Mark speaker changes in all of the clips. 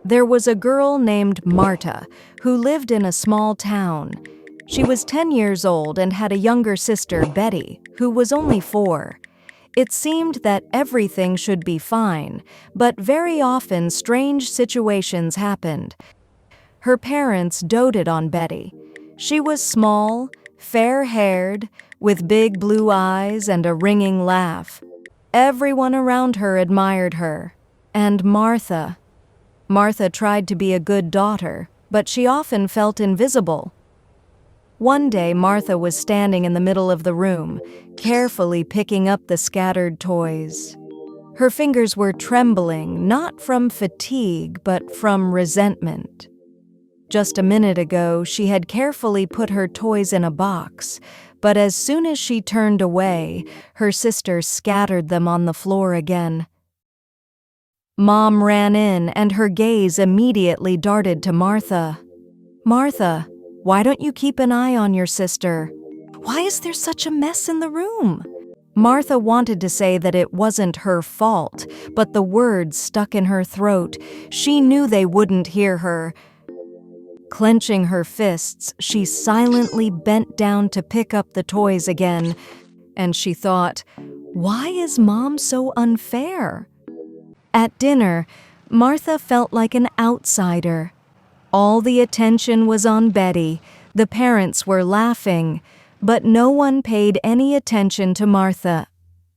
Speaker 1: There was a girl named Marta who lived in a small town. She was 10 years old and had a younger sister, Betty, who was only 4. It seemed that everything should be fine, but very often strange situations happened. Her parents doted on Betty. She was small, fair-haired, with big blue eyes and a ringing laugh. Everyone around her admired her. And Martha. Martha tried to be a good daughter, but she often felt invisible. One day, Martha was standing in the middle of the room, carefully picking up the scattered toys. Her fingers were trembling, not from fatigue, but from resentment. Just a minute ago, she had carefully put her toys in a box, but as soon as she turned away, her sister scattered them on the floor again. Mom ran in, and her gaze immediately darted to Martha. "Martha, why don't you keep an eye on your sister? Why is there such a mess in the room?" Martha wanted to say that it wasn't her fault, but the words stuck in her throat. She knew they wouldn't hear her. Clenching her fists, she silently bent down to pick up the toys again, and she thought, "Why is Mom so unfair?" At dinner, Martha felt like an outsider. All the attention was on Betty. The parents were laughing, but no one paid any attention to Martha.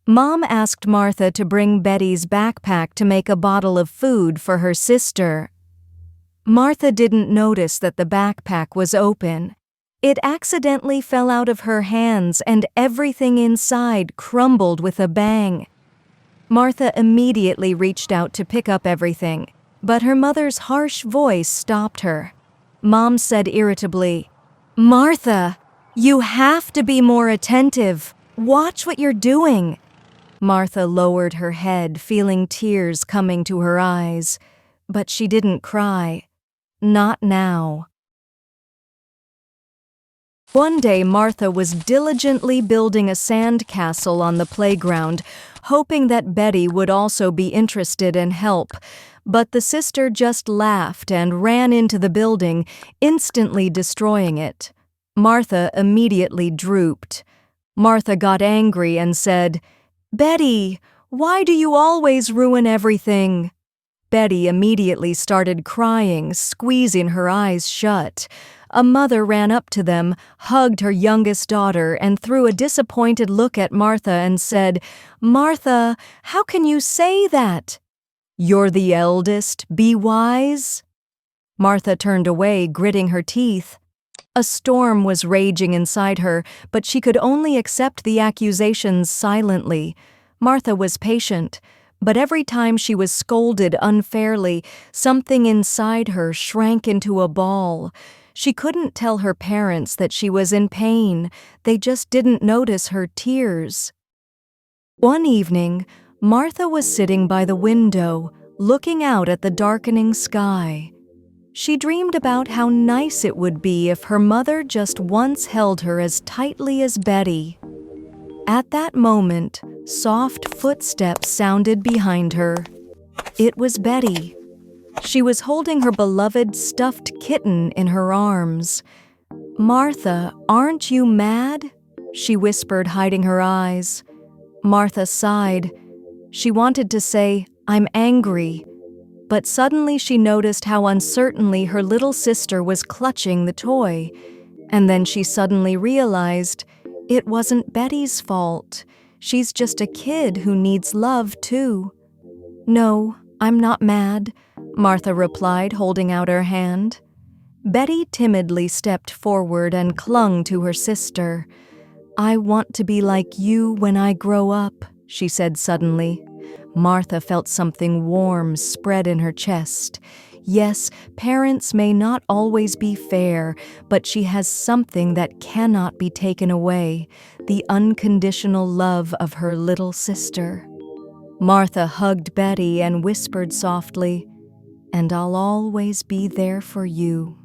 Speaker 1: Mom asked Martha to bring Betty's backpack to make a bottle of food for her sister. Martha didn't notice that the backpack was open. It accidentally fell out of her hands and everything inside crumbled with a bang. Martha immediately reached out to pick up everything, but her mother's harsh voice stopped her. Mom said irritably, "Martha, you have to be more attentive. Watch what you're doing." Martha lowered her head, feeling tears coming to her eyes, but she didn't cry. Not now. One day, Martha was diligently building a sand castle on the playground, hoping that Betty would also be interested and help. But the sister just laughed and ran into the building, instantly destroying it. Martha immediately drooped. Martha got angry and said, "Betty, why do you always ruin everything?" Betty immediately started crying, squeezing her eyes shut. A mother ran up to them, hugged her youngest daughter, and threw a disappointed look at Martha and said, "Martha, how can you say that? You're the eldest, be wise." Martha turned away, gritting her teeth. A storm was raging inside her, but she could only accept the accusations silently. Martha was patient, but every time she was scolded unfairly, something inside her shrank into a ball. She couldn't tell her parents that she was in pain. They just didn't notice her tears. One evening, Martha was sitting by the window, looking out at the darkening sky. She dreamed about how nice it would be if her mother just once held her as tightly as Betty. At that moment, soft footsteps sounded behind her. It was Betty. She was holding her beloved stuffed kitten in her arms. "Martha, aren't you mad?" she whispered, hiding her eyes. Martha sighed. She wanted to say, "I'm angry," but suddenly she noticed how uncertainly her little sister was clutching the toy. And then she suddenly realized it wasn't Betty's fault. She's just a kid who needs love, too. "No, I'm not mad," Martha replied, holding out her hand. Betty timidly stepped forward and clung to her sister. "I want to be like you when I grow up," she said suddenly. Martha felt something warm spread in her chest. Yes, parents may not always be fair, but she has something that cannot be taken away, the unconditional love of her little sister. Martha hugged Betty and whispered softly, "And I'll always be there for you."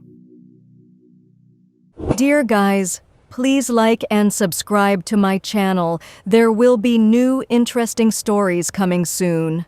Speaker 1: Dear guys, please like and subscribe to my channel. There will be new interesting stories coming soon.